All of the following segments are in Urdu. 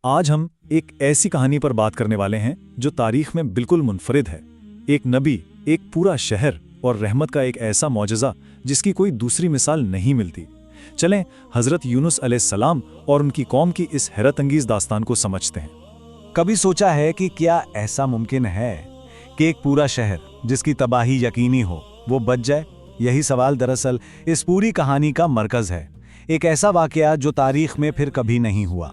آج ہم ایک ایسی کہانی پر بات کرنے والے ہیں جو تاریخ میں بالکل منفرد ہے۔ ایک نبی، ایک پورا شہر اور رحمت کا ایک ایسا معجزہ جس کی کوئی دوسری مثال نہیں ملتی۔ چلیں حضرت یونس علیہ السلام اور ان کی قوم کی اس حیرت انگیز داستان کو سمجھتے ہیں۔ کبھی سوچا ہے کہ کیا ایسا ممکن ہے کہ ایک پورا شہر جس کی تباہی یقینی ہو وہ بچ جائے؟ یہی سوال دراصل اس پوری کہانی کا مرکز ہے، ایک ایسا واقعہ جو تاریخ میں پھر کبھی نہیں ہوا۔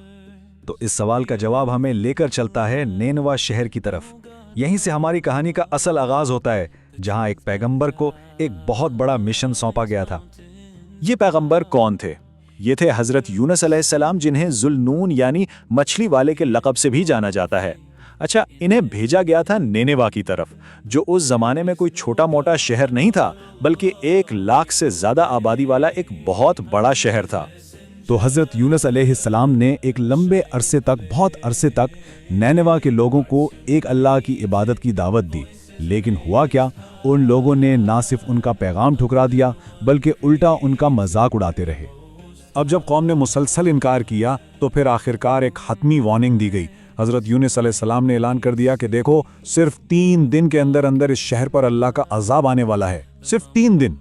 تو اس سوال کا جواب ہمیں لے کر چلتا ہے نینوا شہر کی طرف۔ یہیں سے ہماری کہانی کا اصل آغاز ہوتا ہے، جہاں ایک پیغمبر کو ایک بہت بڑا مشن سونپا گیا تھا۔ یہ پیغمبر کون تھے؟ یہ تھے حضرت یونس علیہ السلام، جنہیں ذوالنون یعنی مچھلی والے کے لقب سے بھی جانا جاتا ہے۔ اچھا، انہیں بھیجا گیا تھا نینوا کی طرف، جو اس زمانے میں کوئی چھوٹا موٹا شہر نہیں تھا، بلکہ 1,00,000 سے زیادہ آبادی والا ایک بہت بڑا شہر تھا۔ تو حضرت یونس علیہ السلام نے ایک لمبے عرصے تک، بہت عرصے تک نینوا کے لوگوں کو ایک اللہ کی عبادت کی دعوت دی، لیکن ہوا کیا؟ ان لوگوں نے نہ صرف ان کا پیغام ٹھکرا دیا بلکہ الٹا ان کا مذاق اڑاتے رہے۔ اب جب قوم نے مسلسل انکار کیا تو پھر آخرکار ایک حتمی وارننگ دی گئی۔ حضرت یونس علیہ السلام نے اعلان کر دیا کہ دیکھو، صرف 3 دن کے اندر اندر اس شہر پر اللہ کا عذاب آنے والا ہے، صرف 3 دن۔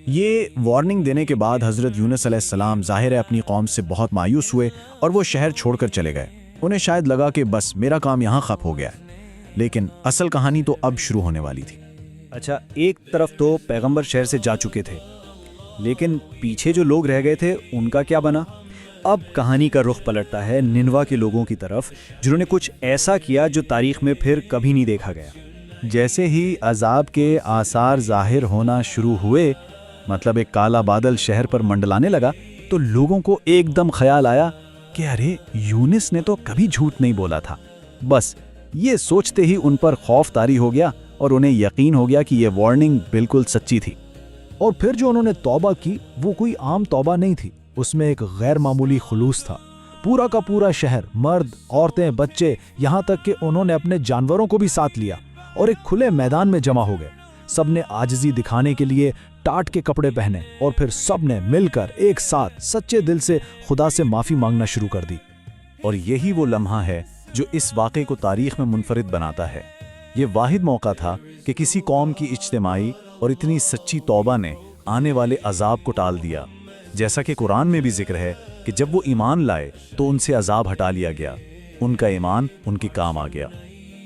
یہ وارننگ دینے کے بعد حضرت یونس علیہ السلام ظاہر ہے اپنی قوم سے بہت مایوس ہوئے اور وہ شہر چھوڑ کر چلے گئے۔ انہیں شاید لگا کہ بس میرا کام یہاں ختم ہو گیا ہے، لیکن اصل کہانی تو اب شروع ہونے والی تھی۔ اچھا، ایک طرف تو پیغمبر شہر سے جا چکے تھے، لیکن پیچھے جو لوگ رہ گئے تھے ان کا کیا بنا؟ اب کہانی کا رخ پلٹتا ہے نینوا کے لوگوں کی طرف، جنہوں نے کچھ ایسا کیا جو تاریخ میں پھر کبھی نہیں دیکھا گیا۔ جیسے ہی عذاب کے آثار ظاہر ہونا شروع ہوئے، مطلب ایک کالا بادل شہر پر منڈلانے لگا، تو لوگوں کو ایک دم خیال آیا کہ ارے، یونس نے تو کبھی جھوٹ نہیں بولا تھا۔ بس یہ سوچتے ہی ان پر خوف طاری ہو گیا اور انہیں یقین ہو گیا کہ یہ وارننگ بالکل سچی تھی۔ اور پھر جو انہوں نے توبہ کی وہ کوئی عام توبہ نہیں تھی، اس میں ایک غیر معمولی خلوص تھا۔ پورا کا پورا شہر، مرد، عورتیں، بچے، یہاں تک کہ انہوں نے اپنے جانوروں کو بھی ساتھ لیا اور ایک کھلے میدان میں جمع ہو گئے۔ سب نے عاجزی دکھانے کے لیے ٹاٹ کے کپڑے پہنے اور پھر سب نے مل کر ایک ساتھ سچے دل سے خدا سے معافی مانگنا شروع کر دی۔ اور یہی وہ لمحہ ہے جو اس واقعے کو تاریخ میں منفرد بناتا ہے۔ یہ واحد موقع تھا کہ کسی قوم کی اجتماعی اور اتنی سچی توبہ نے آنے والے عذاب کو ٹال دیا۔ جیسا کہ قرآن میں بھی ذکر ہے کہ جب وہ ایمان لائے تو ان سے عذاب ہٹا لیا گیا، ان کا ایمان ان کے کام آ گیا۔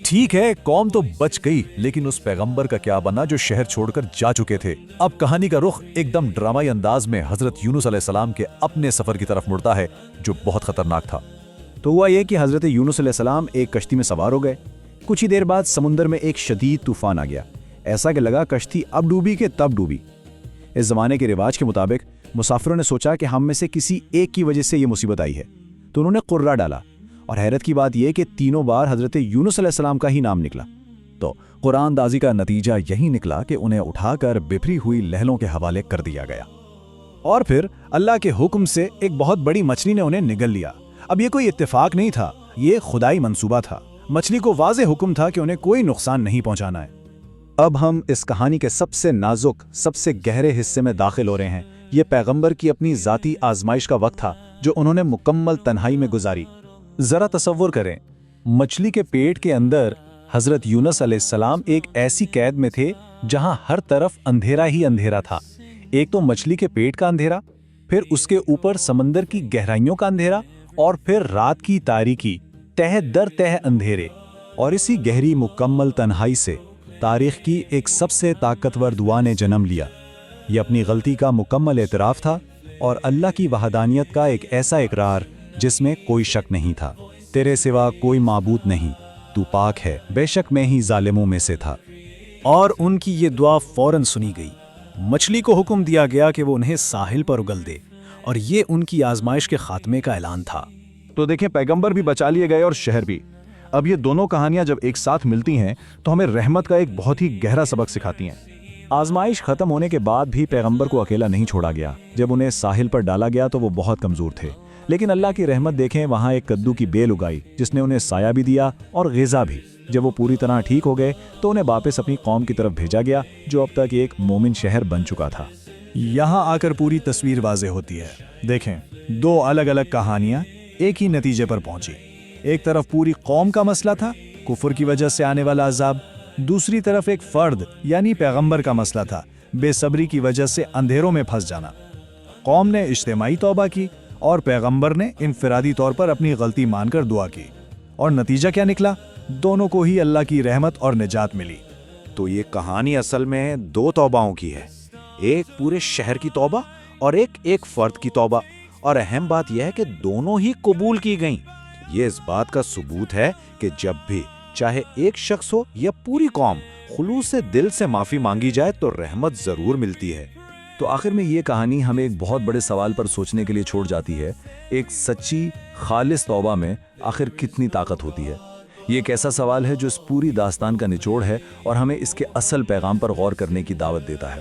ٹھیک ہے، قوم تو بچ گئی، لیکن اس پیغمبر کا کیا بنا جو شہر چھوڑ کر جا چکے تھے؟ اب کہانی کا رخ ایک دم ڈرامائی انداز میں حضرت یونس علیہ السلام کے اپنے سفر کی طرف مڑتا ہے، جو بہت خطرناک تھا۔ تو ہوا یہ کہ حضرت یونس علیہ السلام ایک کشتی میں سوار ہو گئے۔ کچھ ہی دیر بعد سمندر میں ایک شدید طوفان آ گیا، ایسا کہ لگا کشتی اب ڈوبی کہ تب ڈوبی۔ اس زمانے کے رواج کے مطابق مسافروں نے سوچا کہ ہم میں سے کسی ایک کی وجہ سے یہ مصیبت آئی ہے، تو انہوں نے قرہ ڈالا، اور حیرت کی بات یہ کہ تینوں بار حضرت یونس علیہ السلام کا ہی نام نکلا۔ تو قرآن اندازی کا نتیجہ یہی نکلا کہ انہیں اٹھا کر بپھری ہوئی لہروں کے حوالے کر دیا گیا، اور پھر اللہ کے حکم سے ایک بہت بڑی مچھلی نے انہیں نگل لیا۔ اب یہ کوئی اتفاق نہیں تھا، یہ خدائی منصوبہ تھا۔ مچھلی کو واضح حکم تھا کہ انہیں کوئی نقصان نہیں پہنچانا ہے۔ اب ہم اس کہانی کے سب سے نازک، سب سے گہرے حصے میں داخل ہو رہے ہیں۔ یہ پیغمبر کی اپنی ذاتی آزمائش کا وقت تھا جو انہوں نے مکمل تنہائی میں گزاری۔ ذرا تصور کریں، مچھلی کے پیٹ کے اندر حضرت یونس علیہ السلام ایک ایسی قید میں تھے جہاں ہر طرف اندھیرا ہی اندھیرا تھا۔ ایک تو مچھلی کے پیٹ کا اندھیرا، پھر اس کے اوپر سمندر کی گہرائیوں کا اندھیرا، اور پھر رات کی تاریکی، تہ در تہ اندھیرے۔ اور اسی گہری مکمل تنہائی سے تاریخ کی ایک سب سے طاقتور دعا نے جنم لیا۔ یہ اپنی غلطی کا مکمل اعتراف تھا اور اللہ کی وحدانیت کا ایک ایسا اقرار جس میں کوئی شک نہیں تھا۔ تیرے سوا کوئی معبود نہیں، تو پاک ہے، بے شک میں ہی ظالموں میں سے تھا۔ اور ان کی یہ دعا فوراً سنی گئی۔ مچھلی کو حکم دیا گیا کہ وہ انہیں ساحل پر اگل دے، اور یہ ان کی آزمائش کے خاتمے کا اعلان تھا۔ تو دیکھیں، پیغمبر بھی بچا لیے گئے اور شہر بھی۔ اب یہ دونوں کہانیاں جب ایک ساتھ ملتی ہیں تو ہمیں رحمت کا ایک بہت ہی گہرا سبق سکھاتی ہیں۔ آزمائش ختم ہونے کے بعد بھی پیغمبر کو اکیلا نہیں چھوڑا گیا۔ جب انہیں ساحل پر ڈالا گیا تو وہ بہت کمزور تھے، لیکن اللہ کی رحمت دیکھیں، وہاں ایک کدو کی بیل اگائی جس نے انہیں سایہ بھی دیا اور غذا بھی۔ جب وہ پوری طرح ٹھیک ہو گئے تو انہیں واپس اپنی قوم کی طرف بھیجا گیا، جو اب تک ایک مومن شہر بن چکا تھا۔ یہاں آ کر پوری تصویر واضح ہوتی ہے۔ دیکھیں، 2 الگ الگ کہانیاں ایک ہی نتیجے پر پہنچی۔ ایک طرف پوری قوم کا مسئلہ تھا، کفر کی وجہ سے آنے والا عذاب، دوسری طرف ایک فرد یعنی پیغمبر کا مسئلہ تھا، بے صبری کی وجہ سے اندھیروں میں پھنس جانا۔ قوم نے اجتماعی توبہ کی اور پیغمبر نے انفرادی طور پر اپنی غلطی مان کر دعا کی، اور نتیجہ کیا نکلا؟ دونوں کو ہی اللہ کی رحمت اور نجات ملی۔ تو یہ کہانی اصل میں دو توباؤں کی ہے، ایک پورے شہر کی توبہ اور ایک فرد کی توبہ، اور اہم بات یہ ہے کہ دونوں ہی قبول کی گئیں۔ یہ اس بات کا ثبوت ہے کہ جب بھی چاہے ایک شخص ہو یا پوری قوم خلوص سے دل سے معافی مانگی جائے تو رحمت ضرور ملتی ہے۔ تو آخر میں یہ کہانی ہمیں ایک بہت بڑے سوال پر سوچنے کے لیے چھوڑ جاتی ہے، ایک سچی خالص توبہ میں آخر کتنی طاقت ہوتی ہے؟ یہ ایک ایسا سوال ہے جو اس پوری داستان کا نچوڑ ہے اور ہمیں اس کے اصل پیغام پر غور کرنے کی دعوت دیتا ہے۔